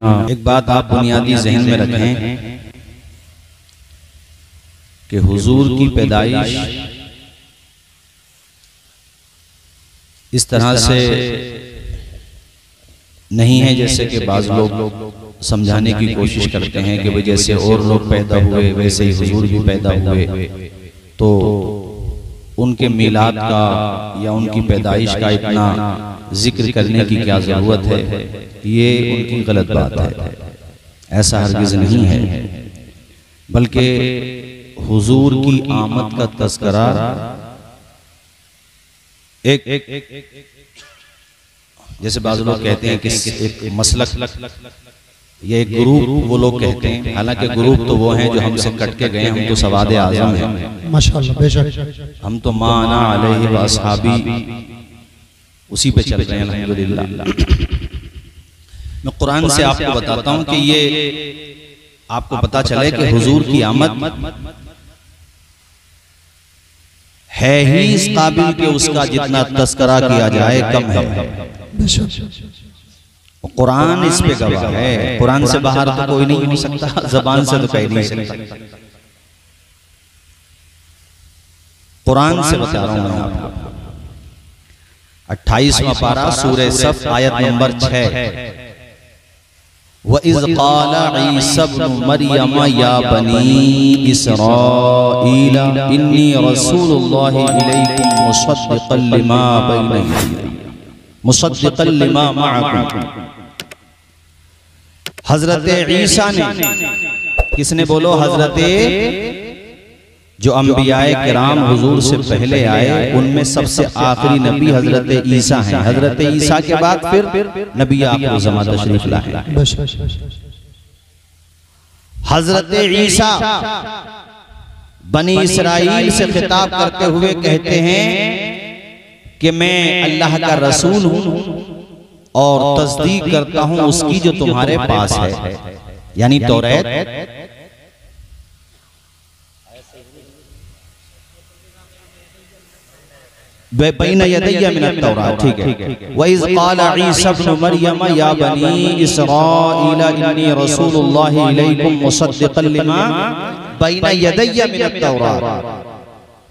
एक बात आप बुनियादी जहन में रखें कि हुजूर की पैदाइश इस तरह से नहीं है जैसे कि बाज़ लोग समझाने की कोशिश करते हैं कि भाई जैसे और लोग पैदा हुए वैसे ही हुजूर भी पैदा हुए, तो उनके मिलाद का या उनकी पैदाइश का इतना जिक्र करने की क्या ज़रूरत है। ये उनकी गलत बात है, ऐसा हरगिज़ नहीं है, बल्कि हुजूर की आमद का तज़किरा एक जैसे बाज़ लोग कहते हैं कि एक मसलक या एक ग्रुप वो लोग कहते हैं, हालांकि ग्रुप तो वो हैं जो हमसे कट के गए, हम तो सवादे आज़म हैं माशाअल्लाह, बेशक हम तो माना अलैहि व अस्हाबी उसी पे चल रहे हैं अल्हम्दुलिल्लाह। मैं कुरान से आपको बताता हूं कि ये आपको पता चले कि हुजूर की आमद है ही इस काबिल के उसका जितना तस्करा किया जाए कम है। कुरान इस पे गवाह है, कुरान से बाहर तो कोई नहीं हो सकता, जबान से तो कह नहीं सकता, कुरान से बता रहा हूं मैं आपको। 28वां पारा सूरह सफ आयत नंबर 6, वइज़ क़ाल ईसा इब्न मरियम या बनी इसराईल इन्नी रसूलुल्लाहि इलैकुम मुसद्दिक़न लिमा मअकुम। हजरत ईसा ने, किसने बोलो, हजरत जो अंबियाए किराम हुजूर से पहले आए उनमें सबसे आखिरी नबी हजरत ईसा हैं। हजरत ईसा के बाद फिर नबी आखिर ज़मां तशरीफ लाए। हजरत ईसा बनी इसराइल से खिताब करते हुए कहते हैं कि मैं अल्लाह का रसूल हूं और तस्दीक करता हूं उसकी जो तुम्हारे पास है, यानी तौरात। बैन यदैया मिनत तौरात, ठीक है। वइज़ क़ाल ईसा इब्न मरियम या बनी इसराईल इन्नी रसूलुल्लाहि इलैकुम मुसद्दिक़न लिमा बैन यदैया मिनत तौरात,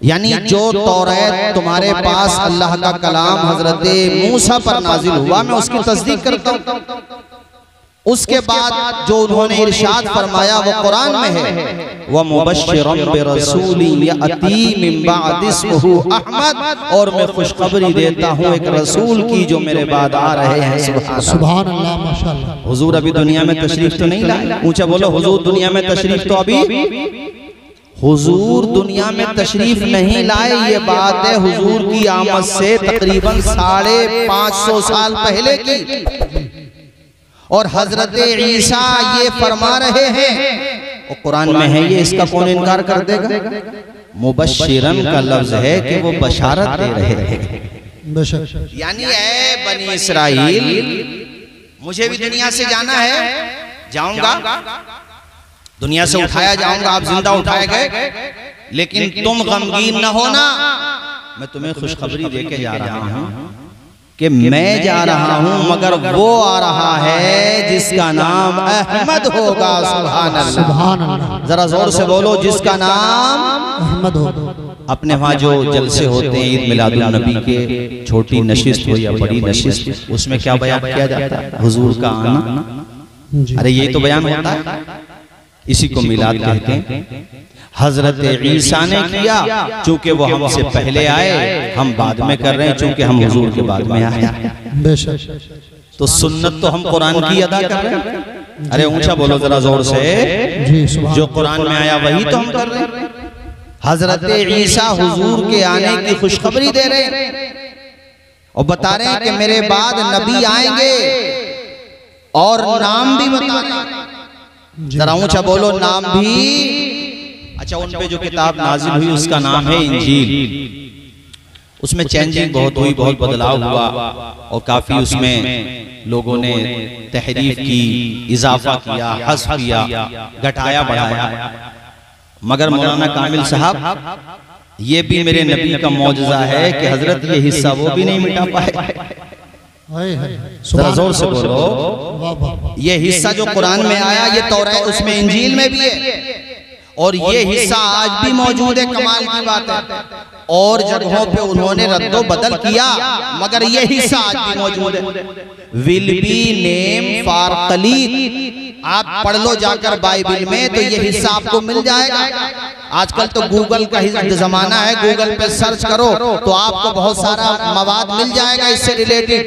यानी जो तौरात तुम्हारे पास अल्लाह का कलाम हजरत मूसा पर नाजिल हुआ मैं उसकी तस्दीक करता हूँ। उसके बाद जो उन्होंने इरशाद फरमाया वो कुरान में है, व मुबश्शिरन बिरसूलिन याती मिन बाद इस्मुहु अहमद, और मैं खुशखबरी देता हूँ एक रसूल की जो मेरे बाद आ रहे हैं। सुभान अल्लाह, माशाअल्लाह। हुजूर अभी दुनिया में तशरीफ तो नहीं लाए, ऊंचा बोलो हुजूर दुनिया में तशरीफ तो अभी हुजूर दुनिया में तशरीफ नहीं लाए। ये बात है हुजूर की आमद से तकरीबन 550 साल पहले की, और हजरत ईसा ये फरमा रहे हैं, और कुरान में है ये, इसका कौन इनकार कर देगा। मुबश्शिरन का लफ्ज है कि वो बशारत दे रहे हैं, यानी ऐ बनी इसराइल मुझे भी दुनिया से जाना है, जाऊंगा, दुनिया से उठाया जाऊंगा, आप जिंदा उठाए गए, लेकिन तुम गमगीन न होना, मैं तुम्हें खुशखबरी देके जा रहा हूं कि मैं जा रहा हूं मगर वो आ रहा है जिसका नाम अहमद होगा। सुभान अल्लाह, जरा जोर से बोलो, जिसका नाम अहमद होगा। अपने वहाँ जो जलसे होते हैं ईद मिलादुल नबी के, छोटी नशिस्त हो या बड़ी नशिस्त, उसमें क्या बयान किया जाता है, हुजूर का आना। अरे ये तो बयान होता है, इसी को मिलाद कहते हैं। हजरत ईसा ने किया, चूंकि वो हमसे पहले आए, हम बाद में कर रहे हैं चूंकि हम हुजूर के बाद में आए। तो सुन्नत तो हम कुरान की अदा कर रहे हैं। अरे ऊंचा बोलो जरा जोर से, जो कुरान में आया वही तो हम कर रहे हैं। हजरत ईसा हुजूर के आने की खुशखबरी दे रहे हैं और बता रहे हैं कि मेरे बाद नबी आएंगे, और नाम भी बता रहे हैं। जरा ऊंचा बोलो, नाम भी। अच्छा, उन पे जो किताब नाजिल हुई उसका नाम है इंजील। उसमें चेंजिंग बहुत हुई, बहुत बदलाव हुआ, और काफी उसमें लोगों ने तहरीफ की, इजाफा किया, हस्फ किया, घटाया बढ़ाया। मगर मौलाना कामिल साहब, ये भी मेरे नबी का मौजज़ा है कि हजरत ये हिस्सा वो भी नहीं मिटा पाए जरा जोर से बोलो। वाह वाह। ये हिस्सा जो कुरान में आया ये तौरात उसमें इंजील में भी है और ये हिस्सा आज भी मौजूद है। कमाल की बात है। और जगहों पे उन्होंने रद्दो बदल किया मगर ये हिस्सा आज भी मौजूद है। विल बी नेम फॉर कलीद आप पढ़ लो जाकर बाइबल में तो ये हिस्सा आपको मिल जाएगा। आजकल तो गूगल का जमाना है, गूगल पे सर्च करो तो आपको बहुत सारा मवाद मिल जाएगा इससे related.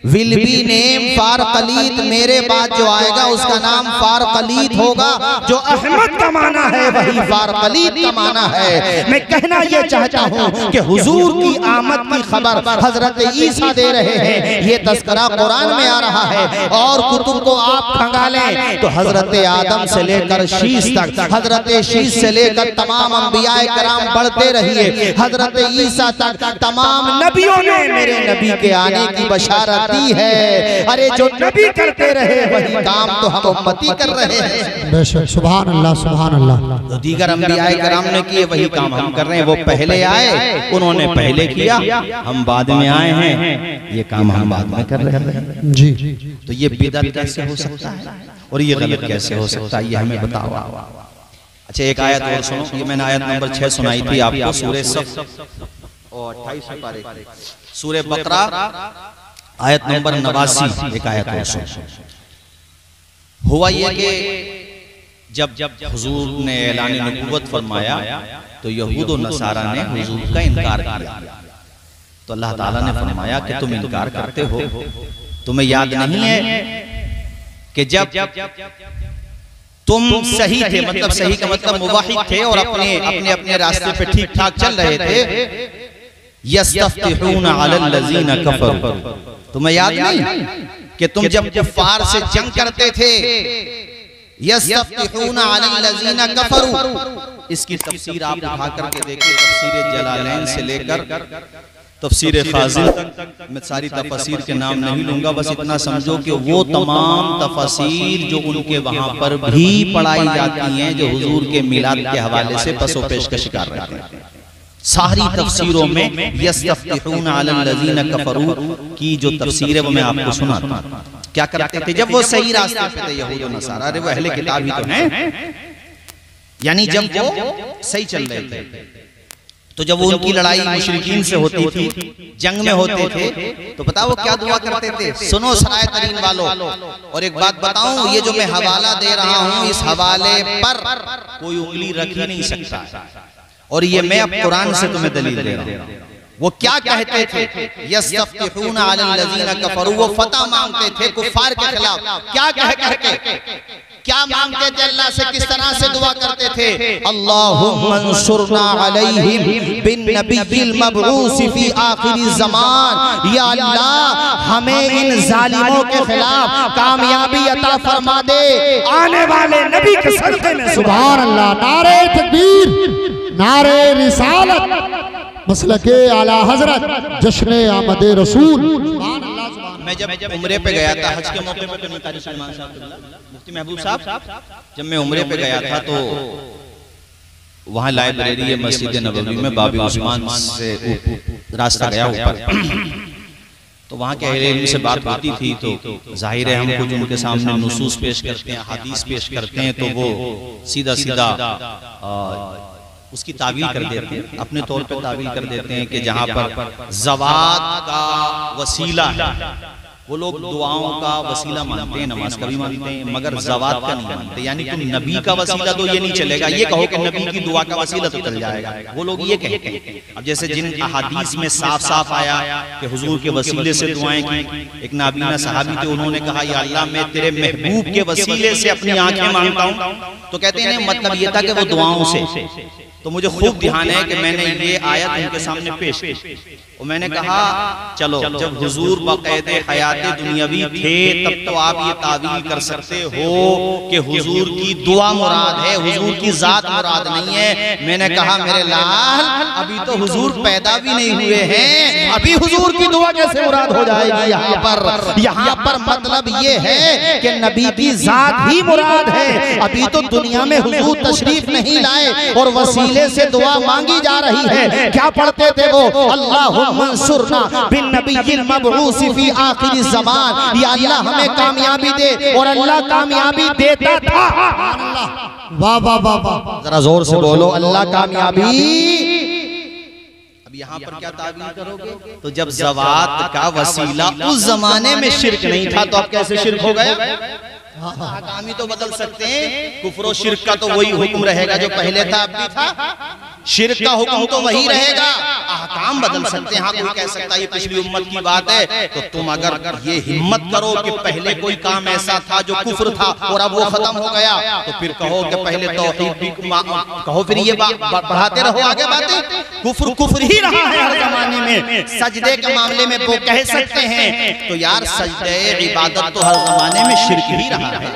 Will be name for कलीद, मेरे बाद जो आएगा उसका नाम फॉर कलीद होगा। जो अहमद का माना है वही फॉर कलीद का माना है। मैं कहना ये चाहता हूँ कि हुजूर की आमद की खबर हजरत ईसा दे रहे हैं। ये तस्करा कुरान में आ रहा है और कुतुब को आप खंगालें तो हजरत आदम से लेकर शीश तक, हजरत शीश से लेकर तमाम अंबियाए कराम बढ़ते रहिए हजरत ईसा तक तमाम नबियों ने मेरे नबी के आने की बशारत दी है। अरे जो नबी करते रहे वही काम तो हम उम्मती कर रहे हैं। बेशक। सुभान अल्लाह सुभान अल्लाह। तो दीगर अंबियाए कराम ने किए वही काम हम कर रहे हैं। वो पहले आए, उन्होंने पहले किया, हम बाद में आए हैं, ये काम हम बाद में कर रहे हैं। जी। तो ये बिदअत कैसे हो सकता है और ये गलत कैसे हो सकता है, ये हमें बताओ। अच्छा एक आयत और सुनो। ये मैंने आयत नंबर 6 सुनाई थी आपको, सूरह सफ और 28 पारे सूरह बकरा आयत नंबर 89। एक आयत और सुनो। हुआ ये कि जब हुजूर ने ऐलान नबूवत फरमाया तो यहूद और नसारा ने हुजूर का इनकार किया। तो अल्लाह ताला ने फरमाया कि तुम इनकार करते हो, तुम्हें याद नहीं है कि जब तुम सही थे, मतलब सही का मतलब मुवाहिद थे और अपने अपने रास्ते पे ठीक ठाक चल रहे थे। यस्तफ्तिहून अलल लज़ीना कफरू, तुम्हें याद नहीं कि तुम जब कुफ्फार से जंग करते थे। यस्तफ्तिहून अलल लज़ीना कफरू, इसकी तफसीर आप उठा करके देखिए, तफसीर जलालैन से लेकर तफसीर खाज़िन तक। मैं सारी तफसीर के नाम नहीं लूंगा, बस इतना समझो कि वो तमाम तफसीर जो उनके वहां पर भी पढ़ाई जाती हैं जो हुजूर के मिलाद के हवाले से पसो पेश का शिकार रहते हैं, सारी तफसीरों में यस्तफ्तिहून अलल लज़ीना कफरू की जो तफसीर है वो मैं आपको सुनाता हूं। क्या करते थे जब वो सही रास्ते पे थे यहूद और नसारा? अरे वो अहले किताब ही तो हैं, यानी जब वो सही चल रहे थे तो जब वो उनकी लड़ाई मुशरिकीन से होती थी, जंग में होते थे, तो पता वो क्या दुआ करते थे? सुनो सराय तरीन वालों, और एक बात बताऊं, ये जो मैं हवाला दे रहा हूं इस हवाले पर कोई उंगली रख ही नहीं सकता, और ये मैं अब कुरान से तुम्हें दलील दे रहा हूं। वो क्या कहते थे? यस्तफ्तिहून अलल लज़ीना कफरू, वो फतह मांगते थे कुफ्फार के खिलाफ। क्या कह करके क्या मांगते थे अल्लाह से? किस तरह से दुआ करते थे? अल्लाहुम्मा अंसुरना अलैहिम बिन नबिय्यिल मबऊस फी आखिरी ज़मान, या अल्लाह हमें इन जालिमों के खिलाफ कामयाबी अता फरमा दे आने वाले नबी के सदक़े में। सुभान अल्लाह। नारे तकबीर, नारे रिसालत, मसलके आला हजरत, जश्न आमद रसूल। मैं जब उम्रे पे गया था, हज के मौके पे तो नहीं कारी सलमान साहब, मुफ्ती महबूब साहब, जब मैं उम्रे पे गया था तो वहाँ लाइब्रेरी है मस्जिद नबवी में, बाबी उस्मान से रास्ता गया ऊपर, तो वहाँ के अहले इल्म से बात होती थी। तो जाहिर है हम कुछ उनके सामने नुसूस पेश करते हैं, हदीस पेश करते हैं, तो वो सीधा सीधा उसकी तावील कर देते हैं, अपने तौर पे तावील कर देते हैं कि जहाँ पर ज़वात का वसीला है वो लोग दुआओं का वसीला मानते हैं, नमाज का भी मानते हैं, मगर ज़वात का नहीं मानते। यानी तुम नबी का वसीला तो ये नहीं चलेगा, ये कहो कि नबी की दुआ का वसीला तो चल जाएगा, वो लोग ये कहते हैं। अब जैसे जिन अहादीस में साफ साफ आया कि हुजूर के वसीले से दुआएं की, एक नाबीना सहाबी थे, उन्होंने कहा या अल्लाह मैं तेरे महबूब के वसीले से अपनी आंखें मांगता हूँ, तो कहते हैं मतलब ये था कि वो दुआओं से। तो मुझे खूब ध्यान है कि मैंने ये आयत उनके सामने पेश की और मैंने कहा चलो जब हुजूर बाक़ायदे हयात दुनियावी थे तब तो आप ये तावील कर सकते हो कि हुजूर की दुआ मुराद है, हुजूर की जात मुराद नहीं है। मैंने कहा मेरे लाल अभी तो हुजूर पैदा भी नहीं हुए हैं, अभी हुजूर की दुआ कैसे मुराद हो जाएगी? यहाँ पर मतलब ये है कि नबी की जात ही मुराद है। अभी तो दुनिया में हुजूर तशरीफ नहीं लाए और वसीले से दुआ मांगी जा रही है। क्या पढ़ते थे वो? अल्लाहुम्मा अल्लाहुम्मा अंसुरना बिन नबिय्यिल मबऊस फी आखिर ज़मान, या अल्लाह हमें कामयाबी दे, और अल्लाह कामयाबी देता था। वाह वाह वाह वाह, जरा जोर से बोलो अल्लाह कामयाबी। अब यहाँ पर क्या ताबीर करोगे? तो जब ज़वात का वसीला उस जमाने में शिर्क नहीं था तो अब कैसे शिर्क हो गया? आगामी तो बदल सकते हैं, कुफ्र और शिर्क का तो वही हुक्म रहेगा जो पहले था अब भी था, शिर्क का हुक्म तो वही रहेगा, अहकाम बदल सकते हैं। हाँ, कोई कह सकता है ये पिछली उम्मत की बात है, तो तुम अगर ये हिम्मत करो कि पहले कोई काम ऐसा था जो कुफ्र था और अब वो खत्म हो गया, तो फिर कहो कि पहले तौहीद भी कहो, फिर ये बढ़ाते रहो आगे बातें। कुफ्र कुफ्र ही रहा है हर जमाने में। सजदे के मामले में वो कह सकते हैं, तो यार सजदे इबादत तो हर जमाने में शिर्क ही रहा है,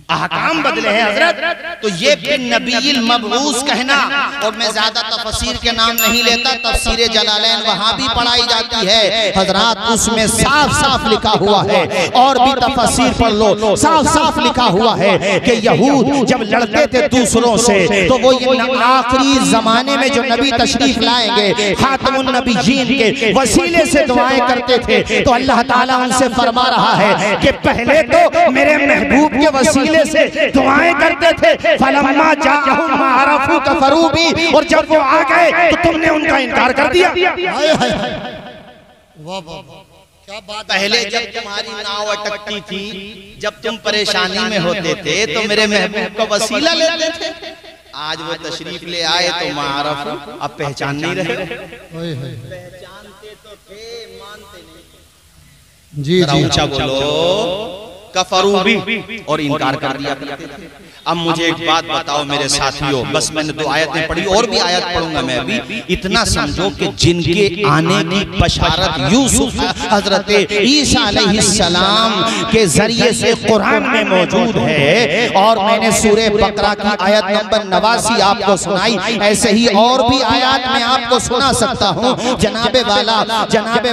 अहकाम बदले हैं हजरत। तो ये बिन नबील मबऊस कहना, और मैं ज्यादा तफसीर के नाम नहीं लेता, तफसीर जलालैन वहां भी पढ़ाई जाती है हजरत, उसमें साफ साफ लिखा हुआ है, और भी तफसीर पढ़ लो, साफ साफ लिखा हुआ है कि यहूद जब लड़ते थे दूसरों से, तो वो ये आखिरी जमाने में जो नबी तशरीफ लाएंगे खातमुन नबीयीन के वसीले से दुआएं करते थे, तो अल्लाह ताला उनसे फरमा रहा है कि पहले तो मेरे महबूब के वसीले से दुआएं करते थे, फलम्मा जाअहुम मा अरफू कफरू बी, और जब वो आ गए तो तुमने उनका इनकार कर दिया। वाह वाह, क्या बात। पहले जब तुम्हारी नाव अटकती थी, जब तुम परेशानी में होते थे, तो मेरे महबूब का वसीला लेते थे। आज वो तशरीफ ले आए तो मारफ अब पहचान नहीं रहे। पहचानते तो थे, मानते नहीं। जी जी, ऊंचा बोलो, कफरू भी, और इनकार कर दिया करते थे। अब मुझे एक बात बताओ मेरे साथियों, बस मैंने 2 आयतें पढ़ी, और भी आयत पढ़ूंगा मैं अभी। इतना समझो कि जिनके आने की बशारत यूसुफ हजरत ईसा अलैहिस्सलाम के जरिए से कुरान में मौजूद है, और मैंने सूरह बकरा की आयत नंबर 89 आपको सुनाई, ऐसे ही और भी आयत मैं आपको सुना सकता हूँ। जनाबे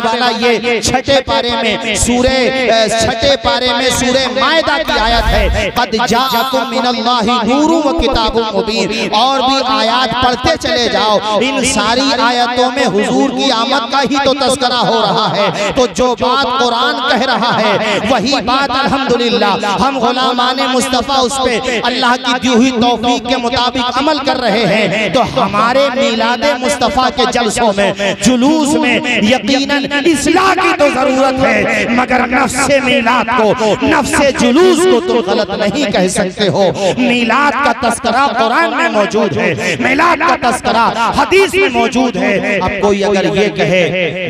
वाला ये छठे पारे में छठे पारे में सूरह मायदा की आयत है, कद जाअकुम मिनल्लाहि नूरुन व किताबुम मुबीन। और भी आयत पढ़ते चले जाओ, इन सारी आयतों में हुजूर की आमद का ही तो तज़किरा हो रहा है। तो जो बात कुरान कह रहा है वही बात अल्हम्दुलिल्लाह हम गुलामाने मुस्तफ़ा उस पे अल्लाह की दी हुई तौफीक के मुताबिक अमल कर रहे हैं। तो हमारे मिलादे मुस्तफ़ा के जलसों में, जुलूस में यकीनन इस्लाह की तो जरूरत है, मगर नफ्से मिलाद को, नफ्से जुलूस को तुम गलत नहीं कह सकते हो। मिलाद का तस्करा कुरान में मौजूद है, मिलाद का तस्करा हदीस में मौजूद है। अब कोई अगर ये कहे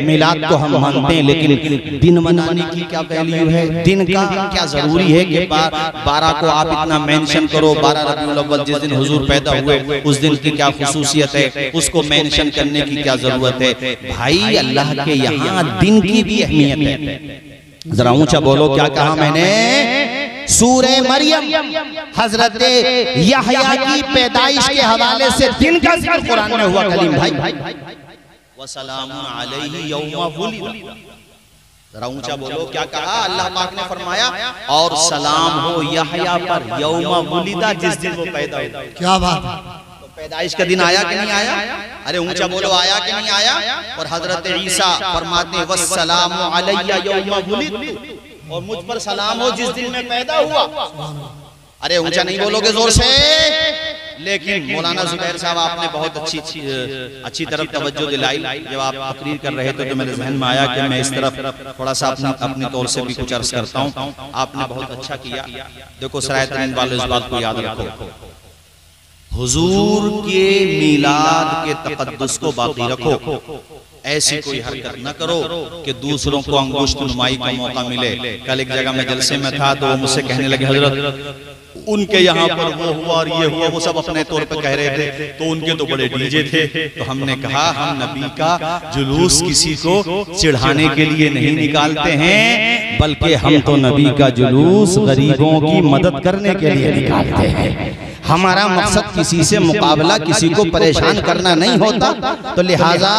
मिलाद को हम मानते हैं, लेकिन दिन मनाने की क्या वैल्यू है, दिन का क्या जरूरी है कि 12 को आप इतना मेंशन करो, 12 रबीउल अव्वल जिस दिन हुजूर पैदा हुए उस दिन की क्या खुसूसियत है, उसको मेंशन करने की क्या जरूरत है? भाई अल्लाह के यहाँ दिन की भी अहमियत है। जरा ऊंचा बोलो, क्या कहा मैंने? सूरह मरियम हजरत यहया की पैदाइश के हवाले से दिन का जिक्र कुरान में हुआ कलीम भाई। वसलामुन अलैहि यौमा वुलिद। जरा ऊंचा बोलो, क्या कहा? अल्लाह पाक ने फरमाया और सलाम हो यहया पर यौमा वुलिदा, जिस दिन वो पैदा हुआ। क्या बात है। पैदाइश का दिन आया कि नहीं आया? अरे ऊंचा बोलो, आया कि नहीं आया? और हजरत ईसा फरमाते हैं वस्सलामु अलैया यौमा वुलिद, और मुझ पर सलाम हो जिस दिन में पैदा हुआ। अरे ऊंचा नहीं बोलोगे जोर से? लेकिन मौलाना जुबैर साहब आपने बहुत अच्छी तरफ तवज्जो दिलाई। जब आप तकरीर कर रहे थे तो मेरे जहन में आया कि मैं इस तरफ थोड़ा सा अपनी तौर से भी कुछ अर्ज करता हूँ। आपने बहुत अच्छा किया। देखो सरायतरीन वाले इस बात को याद रखो, हुजूर के मिलाद के तकद्दुस को बाकी रखो। ऐसी कोई हरकत न करो कि दूसरों को अंगुष्ठ नुमाई का मौका मिले। कल एक जगह में जलसे में था तो वो मुझसे कहने लगे, हजरत उनके यहाँ पर वो हुआ और ये हुआ, वो सब अपने तौर पर कह रहे थे, तो उनके तो बड़े डीजे थे। तो हमने कहा हम नबी का जुलूस किसी को चिढ़ाने के लिए नहीं निकालते हैं, बल्कि हम तो नबी का जुलूस गरीबों की मदद करने के लिए निकालते हैं। हमारा मकसद किसी से मुकाबला, किसी को परेशान करना नहीं होता। तो लिहाजा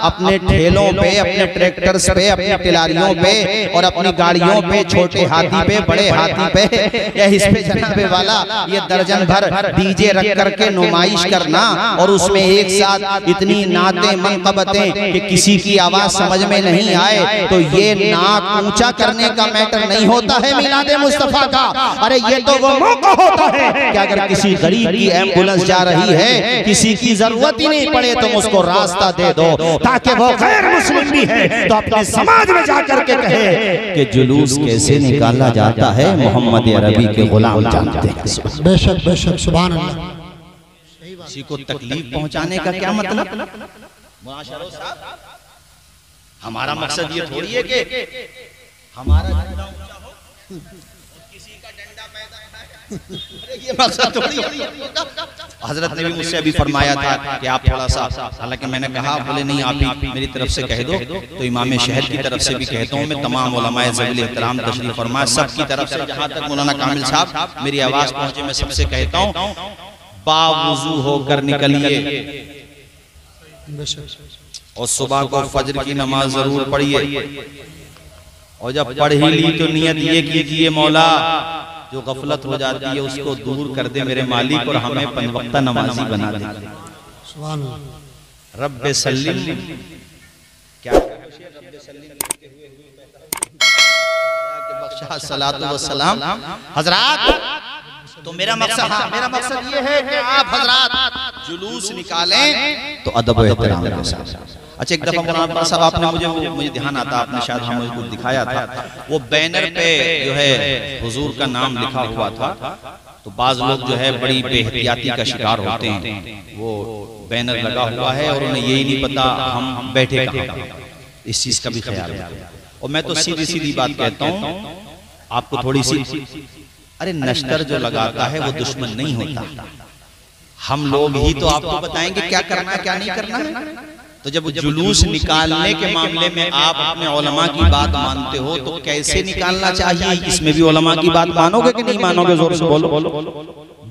अपने ठेलों पे, अपने ट्रैक्टर्स पे, अपनी टिलारियों पे और अपनी गाड़ियों पे, छोटे हाथी पे, बड़े हाथी पे, या इस पे जनाबे वाला ये दर्जन भर डीजे रख करके नुमाइश करना और उसमें एक साथ इतनी नातें मनकबतें कि किसी की आवाज समझ में नहीं आए, तो ये नाक ऊंचा करने का मैटर नहीं होता है मिलादे मुस्तफा का। अरे ये तो वो मौका होता है कि अगर किसी गरीब की एम्बुलेंस जा रही है, किसी की जरूरत ही नहीं पड़े, तुम उसको रास्ता दे दो ताकि वो गैर मुस्लिम भी है तो अपने समाज में जाकर के कहे कि जुलूस कैसे निकाला जाता है मोहम्मद अरबी के गुलाम जानते हैं। बेशक बेशक, सुभान अल्लाह। किसी को तकलीफ पहुंचाने का क्या मतलब? हमारा मकसद ये थोड़ी है कि हमारा झंडा ऊंचा हो, किसी का डंडा पैदा है, ये मकसद थोड़ी है। हजरत ने भी मुझसे अभी फरमाया था कि आप थोड़ा सा, हालांकि मैंने कहा, बोले नहीं आप ही मेरी तरफ से कह दो, तो इमाम शहर की तरफ से भी कहता हूँ मैं, तमाम उलमाए ज़वील एहतराम तशरीफ फरमा सबकी तरफ से, जहाँ तक मौलाना कामिल साहब मेरी आवाज पहुंचे मैं सबसे कहता हूँ, बावुज़ू होकर निकलिए और सुबह को फजर की नमाज जरूर पढ़िए, और जब पढ़ ही ली तो नियत ये कीजिए मौला जो गफलत हो जाती है उसको दूर कर दे मेरे मालिक, और हमें पंजवक्ता नमाजी बना दे। सुभान अल्लाह। रब्बे सल्लिम, क्या बख्शा सलातो व सलाम। हजरात तो मेरा मकसद, हाँ मेरा मकसद ये है कि आप हजरात जुलूस निकालें तो अदब और एहतराम के साथ। अच्छा एक दफा मौलाना साहब आपने मुझे ध्यान आता, आपने शायद हमें कुछ दिखाया था, वो बैनर पे जो है हुजूर का नाम लिखा हुआ था, तो बाज लोग जो है बड़ी बेहतियाती का शिकार होते हैं, वो बैनर लगा हुआ है और उन्हें यही नहीं पता हम बैठे कहाँ, इस चीज का भी ख्याल है। और मैं तो सीधी सीधी बात कहता हूँ आपको थोड़ी सी, अरे नश्तर जो लगाता है वो दुश्मन नहीं होता, हम लोग ही तो आपको बताएंगे क्या करना है क्या नहीं करना है। तो जब जुलूस निकालने के मामले में आप अपने उलमा की बात मानते हो तो कैसे निकालना चाहिए, इसमें भी उलमा की बात मानोगे कि नहीं मानोगे? जोर से बोलो।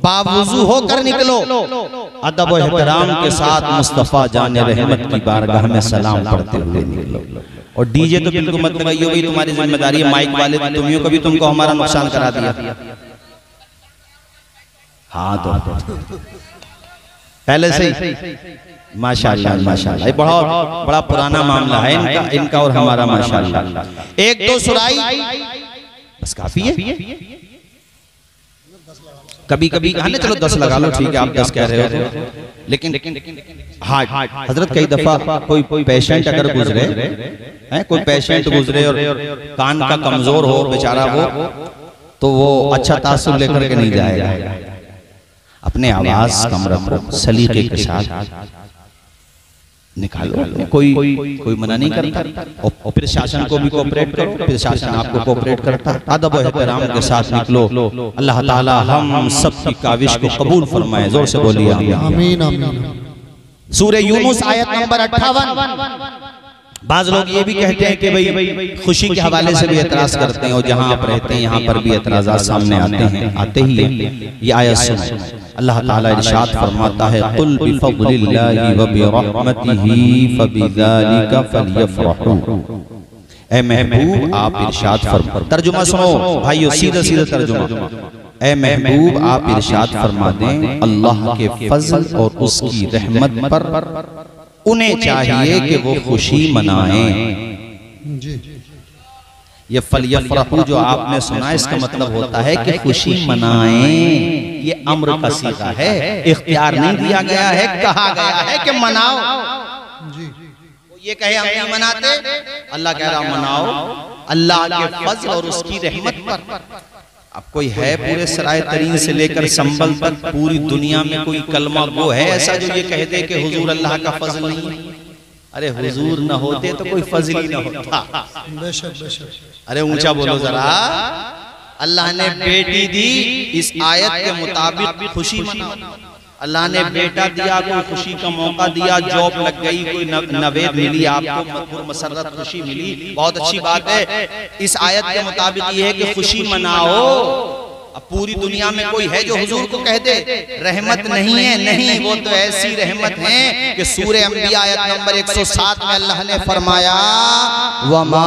बावुज़ू होकर निकलो, अदब और एहतराम के साथ मुस्तफा जाने रहमत की बारगाह में सलाम पढ़ते हुए निकलो। और डीजे तो बिल्कुल मत लगाइए, वही तुम्हारी जिम्मेदारी है, माइक वाले तुम्हें कभी तुमको हमारा नुकसान करा दिया। हाँ तो पहले से ही माशाअल्लाह माशाअल्लाह, बड़ा पुराना मामला है इनका और हमारा माशाअल्लाह। एक दो सुराई बस काफी है, कभी कभी हाँ चलो 10 लगा लो, ठीक है आप 10 कह रहे हो, लेकिन हाँ हजरत कई दफा कोई पेशेंट अगर गुजरे है, कोई पेशेंट गुजरे और कान का कमजोर हो बेचारा वो, तो वो अच्छा तासुर लेकर के नहीं जाएगा, अपने आवाज कम रखो, सलीके के साथ निकालो, कोई मना नहीं करता, और फिर शासन को भी कोऑपरेट करो, फिर शासन आपको कोऑपरेट करता, अदब और एहतराम के साथ निकलो। अल्लाह ताला हम सब की काविश को कबूल फरमाए, जोर से बोलिए आमीन आमीन। सूरह यूनुस आयत नंबर 58। बाज लोग ये भी कहते हैं कि भाई खुशी के हवाले से भी एतराज करते हैं, और जहाँ आप रहते हैं यहाँ पर भी एतराज़ात सामने आते ही है। ये आयत सुनो, अल्लाह ताला इरशाद फरमाता है, कुल बिफज़लिल्लाहि व बिरहमतिही फबिज़ालिका फलयफ़रहू। ए महबूब आप इरशाद फरमा, तर्जुमा सुनो भाइयों, सीधा सीधा तर्जुमा, ए महबूब आप इरशाद फरमा दें अल्लाह के फजल और उसकी रहमत पर उन्हें चाहिए कि वो खुशी मनाएं। ये फलयफ़रहू जो आपने सुना इसका मतलब होता है कि खुशी मनाएं, ये अम्र का सीगा है, इख्तियार नहीं दिया गया है, कहा गया है कि मनाओ। ये कहे हम नहीं मनाते, अल्लाह कह रहा मनाओ अल्लाह के फजल और उसकी रहमत पर। अब कोई है पूरे सराय तरीन से लेकर संबल तक पूरी दुनिया में कोई कलमा वो है ऐसा जो ये कह दे कि हुजूर अल्लाह का फजल नहीं है? अरे हुजूर न होते तो कोई फजल ही न होता। अरे ऊंचा बोलो जरा। अल्लाह ने बेटी दी, इस आयत के मुताबिक खुशी मनाओ। अल्लाह ने बेटा दिया, कोई खुशी का मौका दिया, जॉब लग गई, कोई नवेद मिली, आपको मकबूल मसरत खुशी मिली, बहुत अच्छी बात है। इस आयत के मुताबिक ये है कि खुशी मनाओ, अब पूरी दुनिया में कोई है जो हुजूर को कह दे रहमत नहीं है? नहीं, वो तो ऐसी रहमत है कि सूरह अंबिया आयत नंबर 107 में अल्लाह ने फरमाया वमा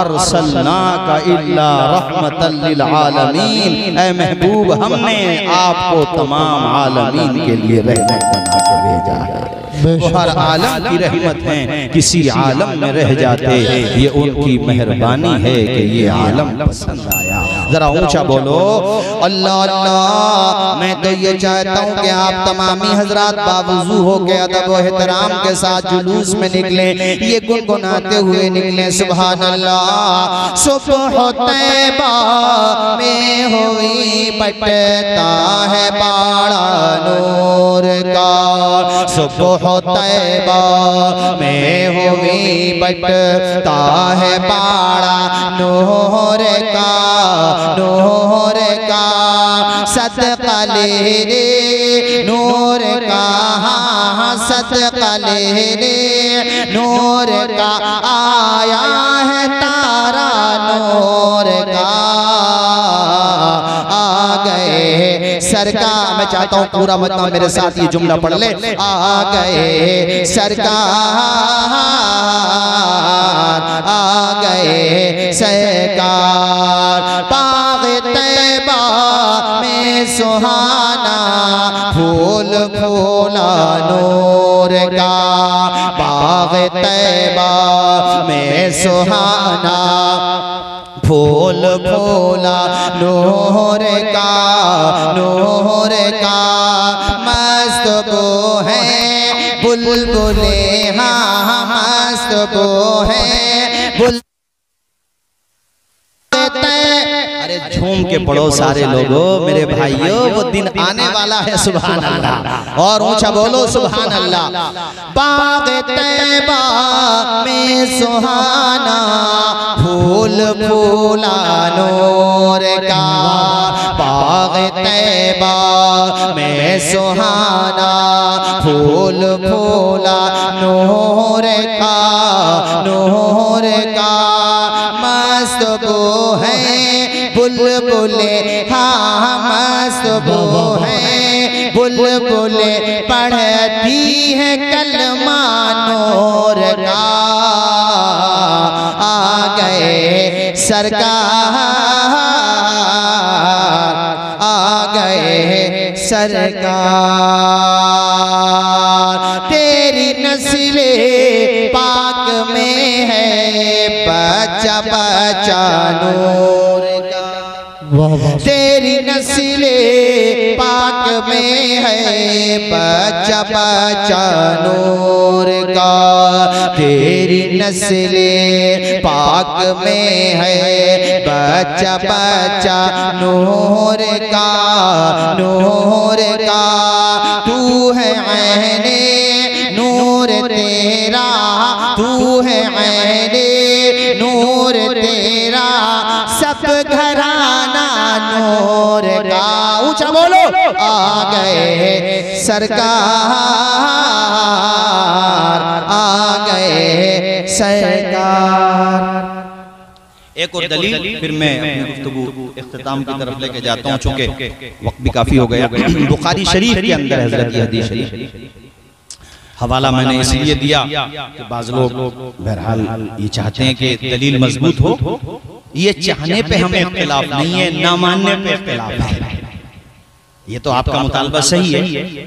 अर्सलनाका इल्ला रहमतल लिल आलमीन, ऐ महबूब हमने आपको तमाम आलमीन के लिए रहमत बना के भेजा है। वो हर आलम की रहमत है, किसी आलम में रह जाते ये उनकी मेहरबानी है कि ये आलम पसंद आया। जरा ऊंचा बोलो अल्लाह अल्लाह। मैं तो ये चाहता हूँ कि आप तमामी हजरात बावजू हो के अदब व एहतराम के साथ जुलूस में निकले, ये गुनगुनाते हुए निकले सुभान अल्लाह। सुबह तैबा में हुई बटता है बाड़ा नूर का, सुबह तैबा में हुई बटता है बाड़ा नूर का, नूर का सदका ले रे नूर का, सदका ले रे नूर का, आया है तारा नूर का, आ गए सरकार। मैं चाहता हूँ पूरा मजमा मेरे साथ ये जुमला पढ़ ले, आ गए सरकार, आ गए सरकार। बाग़ तैबा में सुहाना फूल फूला नूर का, बाग़ तैबा में सुहाना फूल फूला नूर का, नूर का मस्त वो है बुलबुले, हाँ मस्त वो है बुल। अरे झूम के पढ़ो सारे लोगों, मेरे भाइयों, वो दिन आने वाला है सुभान अल्लाह। और ऊंचा बोलो सुभान अल्लाह। बाग़ तैबा में सुहाना फूल फूला नूर का, बाग़ तैबा में सुहाना फूल फूला नूर का, नूर का मस्त वो है बुलबुले, हाँ मस्त वो है बुलबुले, पढ़ती है कलमा नूर का, आ गए सरकार, आ गए सरकार। तेरी नस्ले पाक में है बच्चा बच्चा नूर का, तेरी नस्ले पाक में है बच्चा बच्चा नूर का, तेरी नस्ले पाक में है बच्चा बच्चा नूर का, नूर का। तू है ऐने नूर तेरा, तू है ऐने नूर तेरा, सब घराना नूर का। ऊंचा बोलो आ गए सरकार, आ गए सरकार। एक और दलील फिर मैं अपनी गुफ्तगू इख्तिताम की तरफ लेके जाता हूँ, चूंकि वक्त भी काफी हो गया। बुखारी शरीफ के अंदर हजरत की हदीस शरीफ, हवाला मैंने इसलिए दिया कि बाज़ लोग बहरहाल ये चाहते हैं कि दलील मजबूत हो। ये चाहने पे हमें इख्तिलाफ नहीं है, ना मानने पे इख्तिलाफ है। ये तो आपका मुतालबा सही है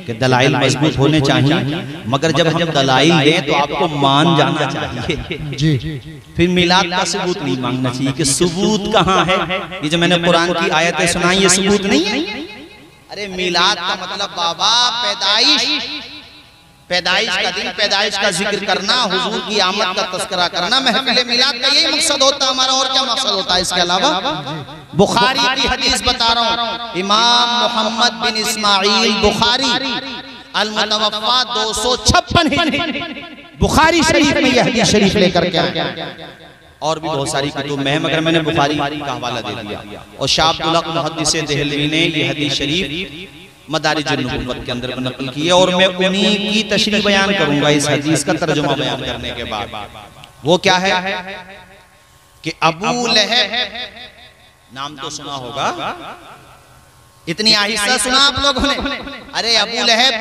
कि दलाइल मजबूत होने चाहिए, मगर जब हम दलाइल दें तो आपको मान जाना चाहिए जी। फिर मिलाद का सबूत नहीं मांगना चाहिए कि सबूत कहाँ है। ये जो मैंने कुरान की आयतें सुनाई ये सबूत नहीं है। अरे मिलाद का मतलब बाबा पैदाइश, पैदाइश का दिन, पैदाइश का जिक्र करना, हुजूर की आमद का तस्करा करना, महफिल मिलाद का यही मकसद होता है हमारा। और क्या मकसद होता है इसके अलावा? बुखारी की हदीस बता रहा हूँ, इमाम मोहम्मद बिन इस्माइल बुखारी अल-मुतवफ़्फ़ा 256 हिजरी, बुखारी शरीफ में यह हदीस शरीफ लेकर के आए। और भी बहुत सारी कुतुब में है, मगर मैंने बुखारी का हवाला दे दिया। और शाह अब्दुल हक मुहद्दिस देहलवी ने यह हदीस शरीफ मदारिजुन नबुव्वत के अंदर नकल की है, और मैं उन्हीं की तशरीह बयान करूंगा इस हदीस का तर्जुमा बयान करने के बाद। वो क्या है कि अबू लहब, नाम तो सुना होगा, इतनी आहिस्ता सुना आप लोगों ने। अरे अबू लहब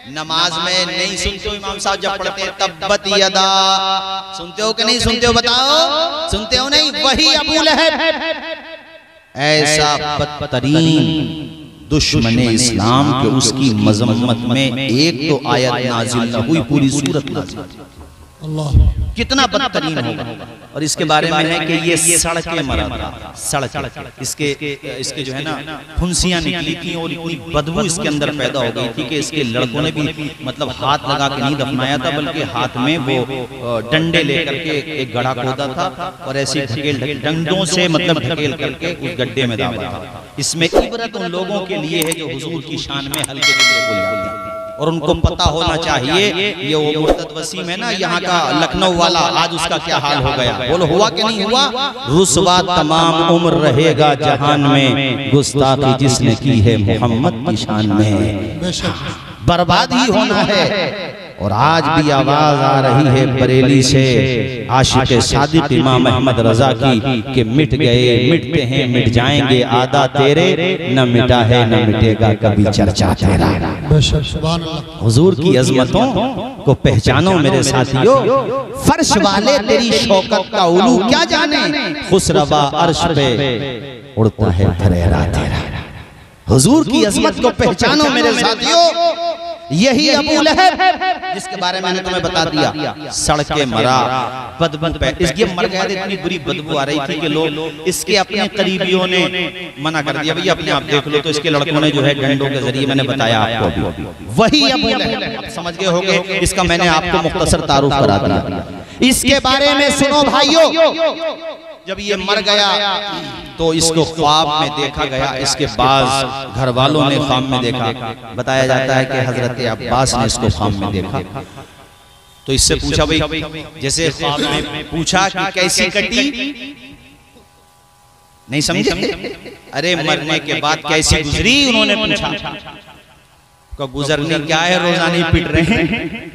नमाज में नहीं सुनते हो इमाम साहब जब पढ़ते हैं तब्बत यदा, सुनते हो कि नहीं सुनते हो बताओ? सुनते हो नहीं? वही अबू लहब ऐसा बदतरीन दुश्मन इस्लाम के उसकी मजम्मत में एक तो आयत नाजिल न हुई, पूरी सूरत नाजिल। अल्लाह कितना बदतरीन होगा। और इसके बारे में है कि ये सड़कें मरा था, सड़क इसके जो है ना फुंसियां निकली थी और इतनी बदबू इसके अंदर पैदा हो गई थी कि इसके लड़कों ने भी मतलब हाथ लगा के नहीं दफनाया था, बल्कि हाथ में वो डंडे लेकर के एक गड्ढा खोदा था और ऐसे ढकेल डंडों से मतलब ढकेल करके उस गड्ढे में डाला था। इसमें इबरत उन लोगों के लिए है जो हुजूर की शान में हल्के जुमले बोल जाते हैं और उनको पता होना चाहिए। ये वो मुर्तद वसीम है ना यहाँ का लखनऊ वाला, आज उसका क्या हाल हो गया? बोलो हुआ कि नहीं हुआ? रुसवा तमाम उम्र रहेगा जहान में, गुस्ताखी जिसने की है मोहम्मद की शान में, बर्बाद ही होना है। और आज भी आवाज आ रही है बरेली से आशिक सादिक इमाम अहमद रजा की कि मिट गए, मिटते हैं, मिट जाएंगे आदा तेरे, न मिटा है न मिटेगा कभी चर्चा तेरा। हुजूर की अजमतों को पहचानो मेरे साथियों, फर्श वाले तेरी शौकत का उलू क्या जाने, खुसरवा अर्श पे उड़ता है फरेरा तेरा। हुजूर की अजमत को पहचानो मेरे साथियों। यही अबू लहब जिसके बारे में मैंने तुम्हें बता दिया, सड़के मरा, बदबू पे इसके मर गया, इतनी बुरी बदबू आ रही थी कि लोग इसके अपने करीबियों ने मना कर दिया, भैया अपने आप देख लो। तो इसके लड़कों ने जो है डंडों के जरिए, मैंने बताया आपको, वही अबू लहब। समझ गए होंगे, इसका मैंने आपको मुख्तसर तारुफ करा दिया। इसके बारे में सुनो भाइयों, जब ये मर गया तो इसको ख्वाब में देखा गया, इसके बाद घर वालों ने ख्वाब में देखा। बताया जाता है कि हजरत अब्बास ने इसको ख्वाब में देखा तो इससे पूछा, भाई जैसे ख्वाब में पूछा कि कैसी कटी, नहीं समझे? अरे मरने के बाद कैसी गुजरी उन्होंने पूछा। का गुजरने क्या है, रोजाना ही पिट रहे हैं,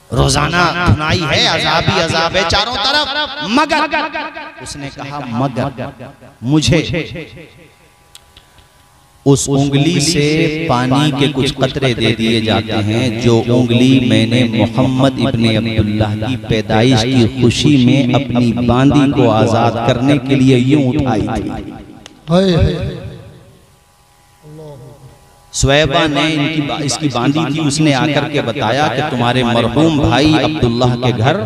रोजाना धुनाई है, अजाब ही अजाब है चारों तरफ। मगर उसने कहा, मगर मुझे उस उंगली से पानी के कुछ कतरे दे दिए जाते हैं जो उंगली मैंने मोहम्मद इब्ने अब्दुल्लाह की पैदाइश की खुशी में अपनी बांदी को आजाद करने के लिए यूं उठाई थी। सुएबा ने इसकी बांधी थी, उसने आकर के बताया कि तुम्हारे मरहूम भाई अब्दुल्लाह के घर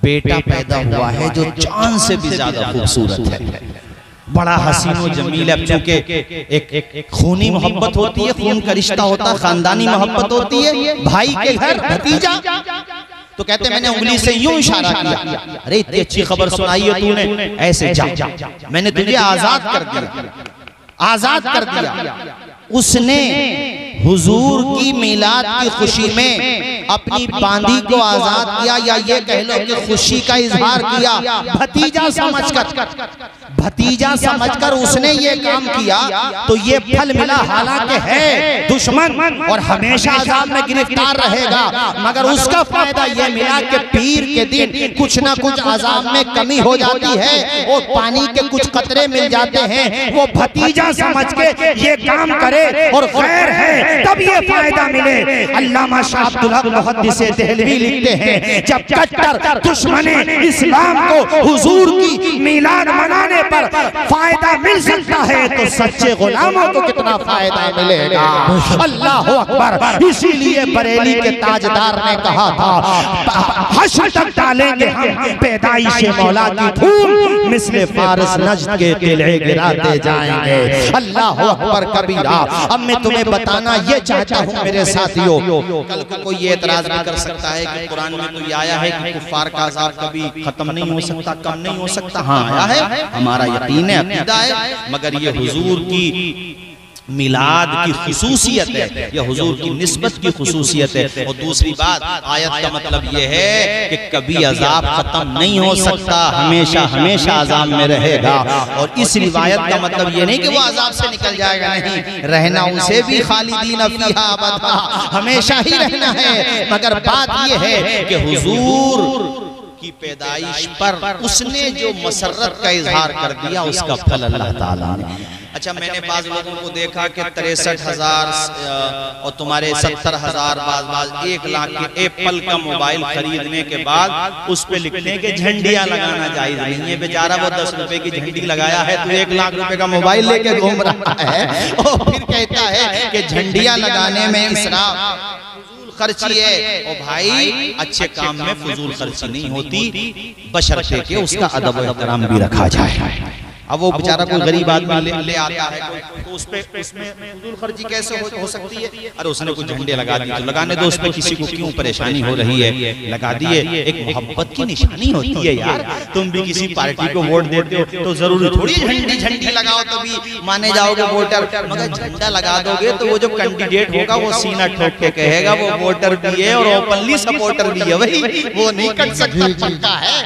बेटा पैदा हुआ है जो चांद से भी ज्यादा खूबसूरत है, बड़ा हसीन व जमील है। चूंकि एक खूनी मोहब्बत होती है, खून का रिश्ता होता है, खानदानी मोहब्बत होती है, भाई के घर भतीजा। तो कहते मैंने उंगली से यूं इशारा किया, अरे इतनी अच्छी खबर सुनाई है तूने, ऐसे जा, मैंने तुझे आजाद कर दिया, आजाद कर दिया। उसने हुजूर की मिलाद की खुशी में अपनी बांदी को आजाद किया, या ये कह लो कि खुशी का इजहार किया भतीजा समझकर, भतीजा समझकर उसने ये काम किया तो ये फल मिला। हालांकि है दुश्मन और हमेशा अजाब में गिरफ्तार रहेगा, मगर उसका फायदा ये मिला कि पीर के दिन कुछ ना कुछ अजाब में कमी हो जाती है और पानी के कुछ कतरे मिल जाते हैं। वो भतीजा समझ के ये काम करे और खैर है तब ये फायदा मिले। अल्लामा शाह अब्दुल हक मुहद्दिस देहलवी लिखते हैं, जब कट्टर दुश्मने इस्लाम को हुजूर की मिलाद मनाने पर फायदा मिल सकता है तो सच्चे गुलामों को कितना फायदा मिलेगा। अल्लाह अकबर। इसीलिए बरेली के ताजदार ने कहा था, हश्र तक डालेंगे हम पैदाइश मौला की धूम, मिस्ले फारस नज्द के किले गिराते जाएंगे। अल्लाह अकबर कबीरा। अब मैं तुम्हें बताना ये चाहता हूँ मेरे साथियों, कल को कोई ये एतराज भी कर सकता है कि कुरान में तो ये आया है कि कुफार का अज़ाब कभी खत्म नहीं हो सकता, कम नहीं हो सकता। हाँ आया है, हमारा यकीन है, अकीदा है, मगर ये हुजूर की मिलाद की खुसूसियत है, यह हुजूर की निस्बत की खुसूसियत है। और दूसरी बात, आयत का मतलब यह है कि कभी अजाब खत्म नहीं हो सकता, हमेशा हमेशा अजाब में रहेगा। और इस रिवायत का मतलब यह नहीं कि वो अजाब से निकल जाएगा, नहीं, रहना उसे भी खालिदीन फीहा अबदा, हमेशा ही रहना है। मगर बात यह है कि हुजूर की पैदाइश पर उसने जो मसरत का इजहार कर दिया उसका फल अल्लाह ताला ने। अच्छा, मैंने बाज लोगों को देखा कि 63,000 और तुम्हारे 70,000 बाज 1 लाख के एप्पल का मोबाइल खरीदने के बाद उस पे लिखने के झंडियां लगाना जायज नहीं है। बेचारा वो 10 रुपए की झंडी लगाया है तो 1 लाख रुपए का मोबाइल लेके घूम रहा है और फिर कहता है कि झंडियां लगाने में इसराफ खर्ची है। और भाई अच्छे काम में फजूल खर्ची नहीं होती बशर्ते के उसका अदब और एहतराम भी रखा जाए। अब वो बेचारा कोई गरीब आदमी ले आता है तो उसमें फजूल खर्ची कैसे हो सकती है? अरे उसने कुछ झंडे लगा दिए तो लगाने दो, उसमें किसी को क्यों परेशानी हो रही है, लगा दिए। एक मोहब्बत की निशानी होती है यार। तुम भी किसी पार्टी को वोट देते हो तो जरूरी थोड़ी झंडी लगाओ तभी माने जाओगे वोटर, मगर झंडा लगा दोगे तो वो जो कैंडिडेट होगा वो सीना ठोक के कहेगा वो वोटर भी है और ओपनली सपोर्टर भी है, वही वो नहीं कर सकता है।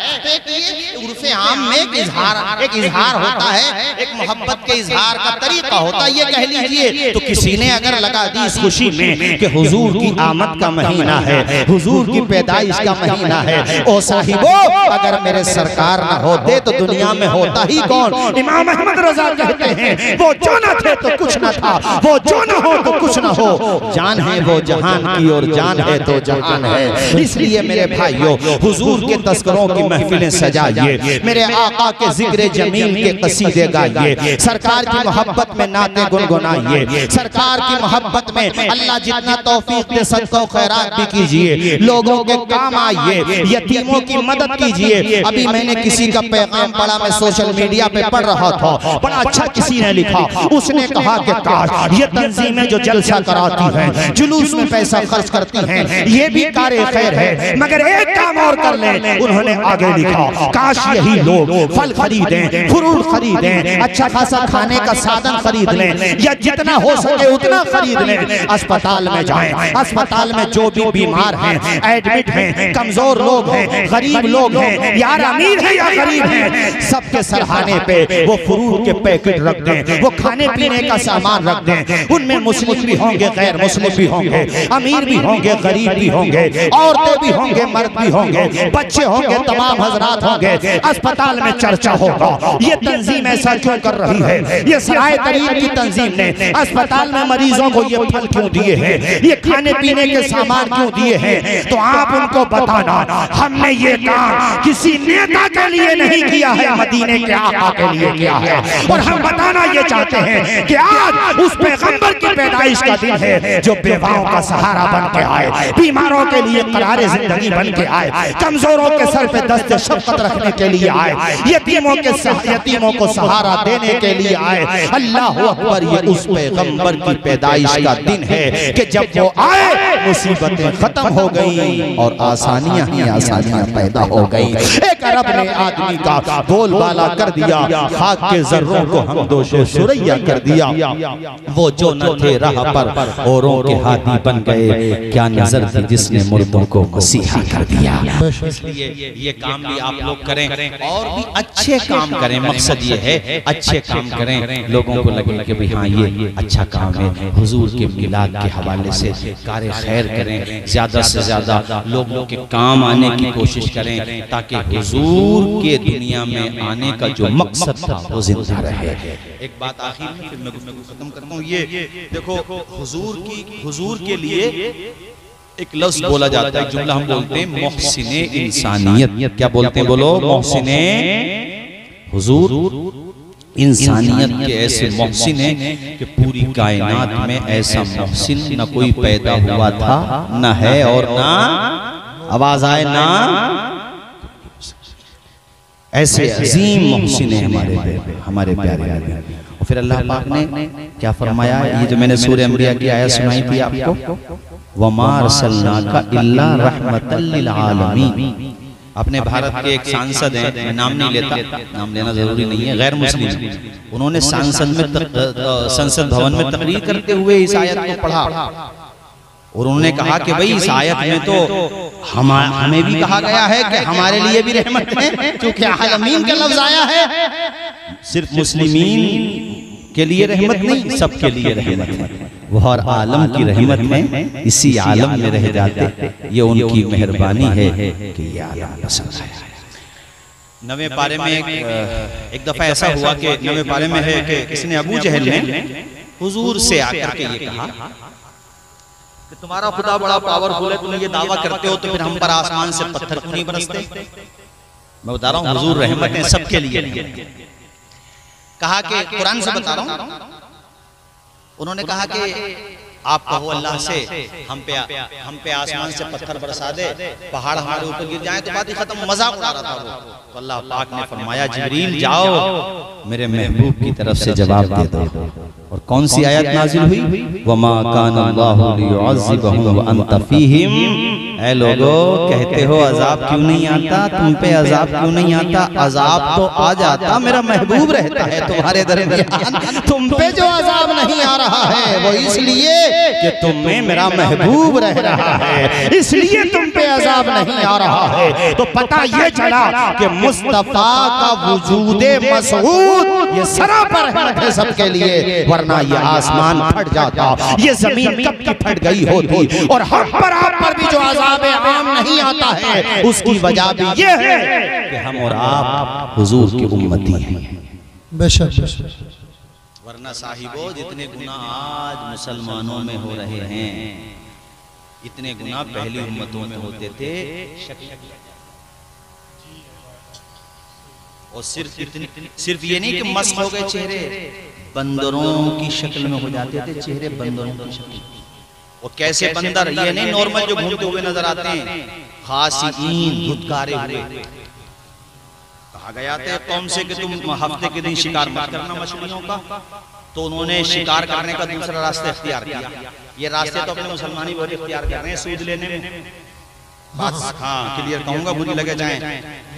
उर्फे आम में एक इजहार होता है, एक मोहब्बत के इजहार का तरीका होता है, ये कह लीजिए। तो किसी ने अगर लगा दी इस खुशी में कि हुजूर की आमद का महीना है, हुजूर की पैदाइश का महीना है, ओ साहिबो अगर मेरे सरकार न होते तो दुनिया में होता ही कौन? इमाम अहमद रजा कहते हैं वो जो न थे तो कुछ न था, वो जो न हो तो कुछ न हो, जान है वो जहान की और जान है तो जहान है। इसलिए मेरे भाइयों हुजूर के तस्करों की महफिलें सजाइए, मेरे आका के जिक्र जमील के कसीदे गाइए, सरकार की मोहब्बत में नाते गुनगुनाइए, सरकार की मोहब्बत में अल्लाह जितना तौफीक दे सदका खैरात भी कीजिए, लोगों के काम आइए, यतीमों की मदद कीजिए। अभी मैंने किसी का पैगाम पढ़ा, मैं सोशल मीडिया पे पढ़ रहा था, बड़ा अच्छा किसी ने लिखा, उसने कहा कि काश ये तंजीमें जो जलसा कराती हैं, जुलूस में पैसा खर्च करती हैं, ये भी कार्य खैर है, मगर एक काम और कर लें। उन्होंने आगे लिखा काश यही लोग फल खरीदें, फ्रूट खरीदें, अच्छा खासा खाने का साधन खरीद लें, या जितना हो सके उतना खरीद लें, अस्पताल में जाएं, अस्पताल में जो भी बीमार हैं, एडमिट हैं, कमजोर लोग हैं, गरीब लोग हैं, यार अमीर है या गरीब हैं, सबके सरहाने पे वो फ्रूट के पैकेट रख दें, वो खाने पीने का सामान रख दें। उनमें मुस्लिम भी होंगे, गैर मुस्लिम भी होंगे, अमीर भी होंगे, गरीब भी होंगे, औरतें भी होंगे, मर्द भी होंगे, बच्चे होंगे, तमाम हजरात होंगे। अस्पताल में चर्चा होगा ये तंजीम ऐसा क्यों कर रही है, ये सराय तरीन की तंजीम ने अस्पताल में मरीजों को ये फल क्यों दिए हैं, ये खाने पीने के सामान क्यों दिए हैं। तो आप उनको बताना हमने ये काम किसी नेता के लिए नहीं किया है, मदीने के आका के लिए किया है। और हम बताना ये चाहते हैं कि आज उस पैगंबर की पैदाइश का दिन है जो बेवाओं का सहारा बन के आए, बीमारों के लिए करारे जिंदगी बन के आए, कमजोरों के सर पे दस्ते शफ़क़त रखने के लिए आए, यतीमों को सहारा देने के लिए आए। अल्लाह अकबर, ये उस पैगंबर की पैदाइश का दिन है कि जब वो आए मुसीबतें खत्म हो गई और आसानियां ही आसानियां पैदा हो गई। एक अरब ने आदमी का बोलबाला कर दिया, खाक के जर्रों को हम दोषे सुरैया कर दिया, वो जो न थे राह पर औरों के हाथी बन गए, क्या नजर थी जिसने मुर्दों को मसीहा कर दिया। इसलिए ये काम भी आप लोग करें और भी अच्छे काम करें। मकसद ये है अच्छे काम करें, लोगों को लगे कि भाई हाँ ये अच्छा काम है। हुजूर के मिलाद के हवाले से कार्य खैर करें, ज्यादा से ज्यादा लोगों के काम आने की कोशिश करें ताकि हुजूर के दुनिया में आने का जो मकसद था वो जिंदा रहे। एक बात आखिर में फिर मैं खत्म करता हूँ। ये देखो हुजूर के लिए एक लफ्ज बोला जाता है, जुमला हम बोलते हैं मोहसिने इंसानियत। क्या बोलते हैं? बोलो मोहसिने हुजूर। इंसानियत के ऐसे मोहसिन हैं कि पूरी कायनात में ऐसा मोहसिन न कोई पैदा हुआ था, न है और ना आवाज आए ना, ऐसे अजीम मोहसिन हैं हमारे प्यारे नबी। और फिर अल्लाह पाक ने क्या फरमाया, ये जो मैंने सूरह अंबिया की आयत सुनाई थी आपको, वमा अरसलनाका इल्ला रहमतल लिल आलमीन। अपने भारत के एक सांसद हैं, मैं नाम नहीं लेता, नाम लेना जरूरी नहीं है, गैर मुस्लिम, उन्होंने संसद भवन में तकरीर करते हुए इस आयत को पढ़ा और उन्होंने कहा कि भाई इस आयत में तो हमें भी कहा गया है कि हमारे लिए भी रहमत है, क्योंकि आलमीन का लफ्ज आया है। सिर्फ मुस्लिमीन के लिए रहमत नहीं, सबके लिए रहमत है। वो हर आलम की रहमत है, इसी आलम में रह जाते। ये उनकी मेहरबानी है कि ये आलम पसंद आया। नवे पारे में एक दफा ऐसा हुआ कि नवे पारे में है कि किसने अबू जहल ने हुजूर से आकर के ये कहा कि तुम्हारा खुदा बड़ा पावरफुल है, तुम ये दावा करते हो तो फिर हम पर आसमान से पत्थर क्यों नहीं बरसते? मैं बता रहा हूँ हुजूर रहमत है सबके लिए। कहा कि कुरान से बता रहा हूँ। उन्होंने कहा कि आप कहो अल्लाह से हम पे आसमान से पत्थर बरसा दे, पहाड़ हमारे ऊपर गिर जाए तो बात ही खत्म। मजाक उड़ा रहा था वो। तो अल्लाह पाक ने फरमाया जिब्रील जाओ मेरे महबूब की तरफ से जवाब दे दो। और कौन सी आयत नाजिल हुई? वमा कान अल्लाहु लियुअज़्ज़िबहुम व अंत फीहिम। ऐ लोगो कहते हो अजाब क्यों नहीं आता, तुम पे अजाब क्यों नहीं आता? अजाब तो आ जाता, मेरा महबूब रहता है तुम्हारे दरमियान। तुम पे जो अजाब नहीं आ रहा है वो इसलिए कि तुम में मेरा महबूब रह रहा है, इसलिए तुम पे अजाब नहीं आ रहा है। तो पता ये चला कि मुस्तफा का वजूदे मसऊद ये सरापर रहमत है सबके लिए, वरना ये आसमान फट जाता, ये जमीन कब की फट गई होती। और हम पर आप पर भी जो अजाब आम नहीं आता है उसकी वजह भी ये है कि हम और आप हुजूर की उम्मती हैं। बेशक। वरना साहिबो जितने गुनाह आज मुसलमानों में हो रहे हैं इतने गुनाह पहली उम्मतों में होते थे। और सिर्फ ये नहीं कि मस्क हो गए चेहरे, बंदरों की शक्ल में हो जाते थे चेहरे, बंदरों की शक्ल। और कैसे बंदर? ये नहीं नॉर्मल जो घूमते हुए नजर आते हैं, खासीन धुतकारे हुए। कहा गया था कौम से कि तुम हफ्ते के दिन शिकार मत करना मछलियों का, तो उन्होंने शिकार करने का दूसरा रास्ता इख्तियार किया। ये रास्ते तो अपने मुसलमानी बहुत इख्तियार कर रहे हैं सूद लेने में। बात हाँ क्लियर कहूंगा, बुरी लगे जाए,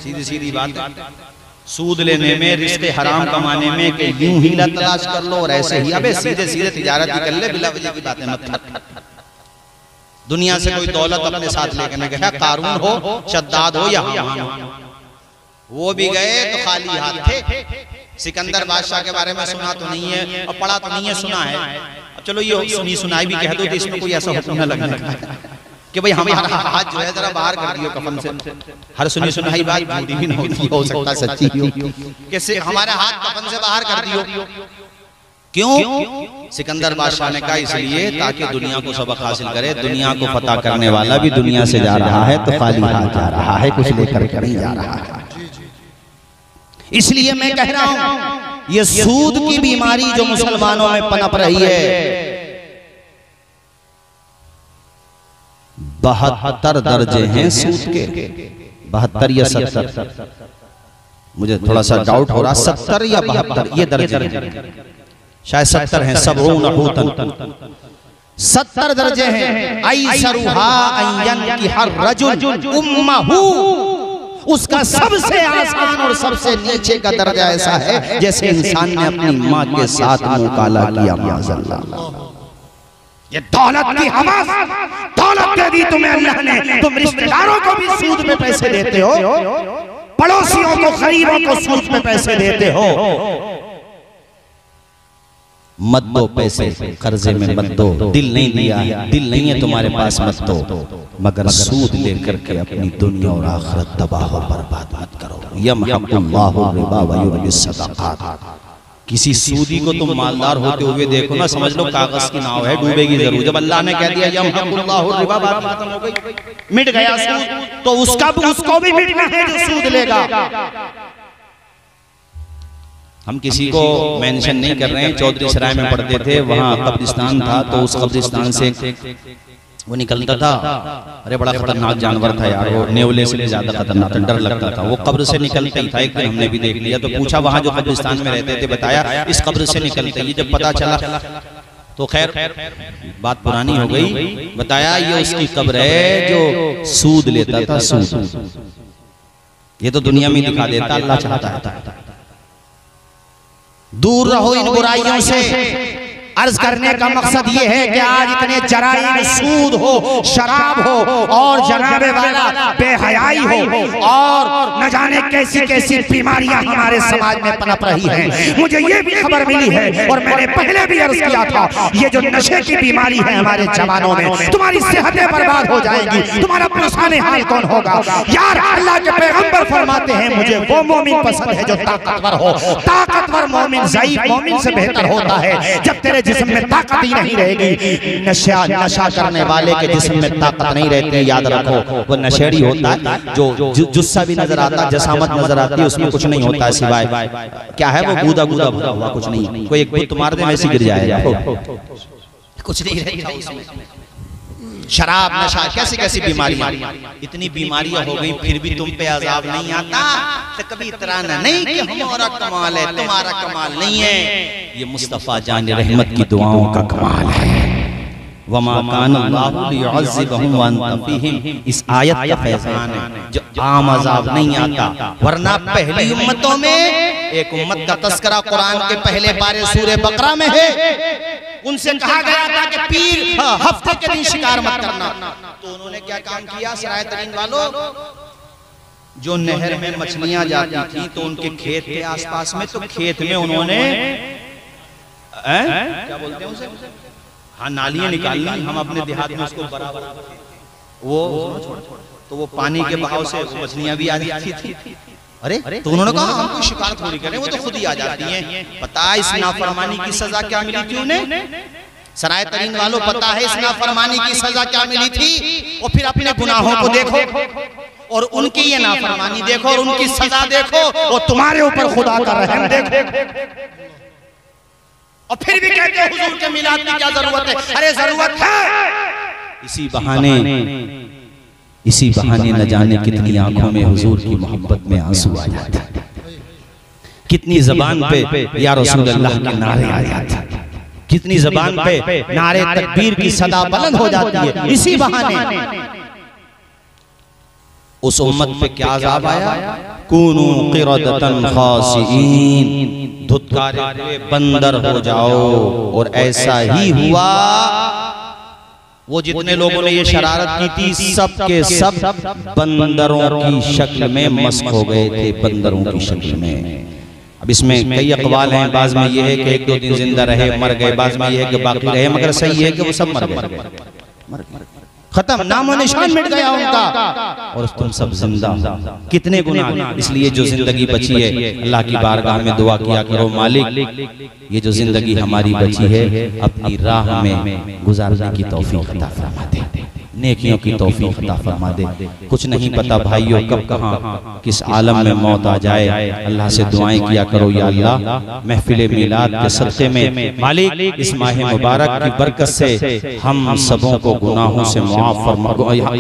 सीधी सीधी बात है। सूद लेने में, रिश्ते हराम कमाने में कि यूं ही तलाश कर लो और ऐसे ही अबे सीधे सीधे तिजारत कर ले, बिला वजह की बातें मत कर। दुनिया से कोई दौलत अपने साथ लेके न गया, कारून हो, शद्दाद हो या हामान हो, वो भी गए तो खाली हाथ थे। सिकंदर बादशाह के बारे में सुना तो नहीं है और पढ़ा तो नहीं है, सुना है। अब चलो ये सुनी सुनाई भी कह दो तो इसमें कोई ऐसा हुक्म न लगने का कि भाई हमारा हाथ जो है जरा बाहर कर दियो कफन से। हर सुनी सुनाई बात झूठी भी नहीं हो सकता सच्ची हो, कि हमारे हाथ कफन से बाहर कर दियो। क्यों? सिकंदर बादशाह ने कहा इसलिए ताकि दुनिया को सबक हासिल करे। दुनिया को फतह करने वाला भी दुनिया से जा रहा है तो खाली हाथ जा रहा है, कुछ लेकर के नहीं जा रहा है। इसलिए मैं कह रहा हूं ये सूद की बीमारी जो मुसलमानों में पनप रही है, 72 दर्जे हैं सूद के, 72 या 70, मुझे थोड़ा सा डाउट हो रहा, 70 या 72 ये दर्जे, शायद 70 हैं। 70 दर्जे हैं। ऐसरुहा अय्यन की हर रजुल उम्महू, उसका सबसे आसान और सबसे नीचे का दर्जा ऐसा है जैसे इंसान ने अपनी माँ के साथ मुंह काला किया। माज़अल्लाह, ये दौलत की हवस, दौलत दे दी तुम्हें अल्लाह ने, तुम रिश्तेदारों को भी सूद में पैसे देते हो, पड़ोसियों को गरीबों को सूद में पैसे देते हो। मत दो पैसे, कर्जे में मत दो, दिल नहीं दिया है, दिल नहीं है तुम्हारे पास मत दो, मगर सूद लेकर के अपनी दुनिया और आखिरत तबाह और बर्बाद मत करो। यमहकुल्लाहु रिबा व युर्बिस सदक़ात। किसी सूदी को तुम मालदार होते हुए देखो ना, समझ लो कागज की नाव है, डूबेगी जरूर। जब अल्लाह ने कह दिया यमहकुल्लाहु रिबा, बात खत्म हो गई, मिट गया सूद, तो उसको भी मिटना है जो सूद लेगा। हम किसी को मेंशन नहीं कर रहे हैं। चौधरी सराय में पढ़ते थे, वहाँ कब्रिस्तान था, तो उस कब्रिस्तान से वो निकलता था। अरे बड़ा खतरनाक जानवर था यार, वो नेवले से भी ज्यादा खतरनाक था, डर लगता था। वो कब्र से निकलता ही था। एक दिन हमने भी देख लिया, तो पूछा वहाँ जो कब्रिस्तान में रहते थे, बताया इस कब्र से निकलते ही। जब पता चला तो खैर बात पुरानी हो गई, बताया ये उसकी कब्र है जो सूद लेता था, सूद। ये तो दुनिया में दिखा देता, अल्लाह चाहता है। दूर रहो इन बुराइयों से, अर्ज करने का मकसद ये है कि आज इतने जराइम, सूद हो, शराब हो और जनाबे वाला बेहयाई हो और न जाने कैसी कैसी बीमारियां हमारे समाज में पनप रही हैं। मुझे ये भी खबर मिली है और मैंने पहले भी अर्ज किया था, ये जो नशे की बीमारी है हमारे जवानों में, तुम्हारी सेहतें बर्बाद हो जाएगी, तुम्हारा परेशानी हाल कौन होगा। यार अल्लाह के पैगंबर फरमाते हैं मुझे वो मोमिन पसंद है जो ताकतवर हो। ताकतवर मोमिन ज़ईफ मोमिन से बेहतर होता है। जब तेरे जिस्म में ताकत ही नहीं रहेगी, नशा करने वाले के जिस्म में ताकत नहीं रहती, याद रखो वो नशेड़ी होता है। जो जुस्सा भी नजर आता, जसामत नजर आती है, उसमें कुछ नहीं होता सिवाय क्या है, वो गूदा गूदा भरा हुआ, कुछ नहीं। कोई एक बुत मार दे वैसे गिर जाएगा, कुछ नहीं रहता उसमें। शराब, नशा, कैसी कैसी बीमारियां, इतनी बीमारियां हो गई फिर भी तुम पे अजाब नहीं आता। तो कभी इतराना नहीं कि हमारा कमाल है, तुम्हारा कमाल नहीं है। ये मुस्तफा जान रहमत की दुआओं का कमाल है। वमा कान अल्लाहु लियुअज़्ज़िबहुम व अंत फ़ीहिम, इस आयत का फैज़ान है जो आम अजाब नहीं आता। वरना पहली उम्मतों में एक उम्मत का तस्करा कुरान के पहले पारे सूरह बकरा में है। उनसे कहा गया था कि पीर हफ्ते के दिन शिकार मत करना, तो उन्होंने क्या काम किया सराय तरीन वालों, जो नहर में मछलियां जाती थी तो उनके खेत के आसपास में, तो खेत में उन्होंने क्या बोलते हैं उसे, हाँ नालियां निकालनी। हम अपने देहात में उसको बराबर वो तो वो पानी के बहाव से मछलियां भी आ जाती थी। अरे तो उन्होंने कहा हम कोई शिकार थोड़ी करें, वो तो खुद ही आ जाती हैं। पता है इस नाफरमानी की सजा क्या मिली थी उन्हें? सराय तरीन वालों पता है इस नाफरमानी की सजा क्या मिली थी? और फिर अपने गुनाहों को देखो और उनकी ये नाफरमानी देखो और उनकी सजा देखो और तुम्हारे ऊपर खुदा का रहम देखो। और फिर भी कहते हैं हुजूर के मिलाद की क्या जरूरत है? अरे जरूरत है। इसी बहाने न जाने कितनी आंखों में हुजूर की मोहब्बत में आंसू आ जाते, कितनी जबान पे या रसूल अल्लाह के नारे आ जाते, कितनी जबान पे नारे तकबीर की सदा बुलंद हो जाती है। इसी बहाने उस उम्मत पे क्या अज़ाब आया, कूनू क़िरदतन ख़ासिईन, धुतकारे हुए बंदर हो जाओ। और ऐसा ही हुआ। वो जितने लोगों ने ये शरारत की थी सब के सब बंदरों की शक्ल में मस्क हो गए थे, बंदरों की शक्ल में। अब इसमें कई अक़वाल हैं, बाज़ में ये है कि एक दो दिन जिंदा रहे मर गए, बाज़ में ये है कि बाकी रहे, मगर सही है कि वो सब मर गए, खत्म, नामो निशान मिट गया उनका। और तुम सब जिंदा, कितने गुनाह। इसलिए जो जिंदगी बची है अल्लाह की बारगाह में दुआ किया करो, मालिक ये जो जिंदगी हमारी बची है अपनी राह में गुजारने की तौफीक अता फरमा दे, नेकियों की तौफीक अता फरमा दे। कुछ नहीं पता भाइयों कब कहाँ किस आलम में मौत आ जाए। अल्लाह से दुआएं किया करो, या अल्लाह महफिल मिलाद के सदक़े में मालिक इस माह मुबारक की बरकत से हम सबों को गुनाहों से मुआफ़ फरमा,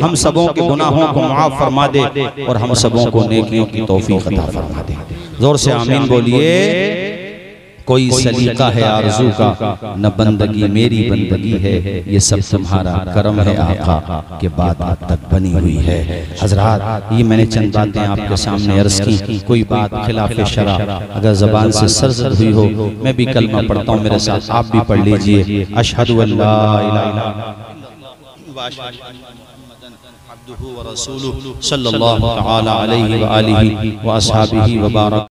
हम सबों के गुनाहों को मुआफ़ फरमा दे और हम सबों को नेकियों की तौफीक अता फरमा दे। जोर से आमीन बोलिए। कोई सलीका है आरज़ू का, न बंदगी मेरी बंदगी है, ये सब तुम्हारा करम है आका के बाद तक बनी हुई है। हजरात ये मैंने चंद बातें आपके सामने अर्ज़ की। कोई बात खिलाफ शरा अगर ज़बान से सरज़द हुई हो, मैं भी कलमा पढ़ता हूँ, मेरे साथ आप भी पढ़ लीजिए। अशहदु अल्ला इलाहा इल्लल्लाह व अशहदु मुहम्मदन अब्दुहु व रसूलुहु सल्लल्लाहु तआला अलैहि व आलिहि व अस्हाबिहि व बारक।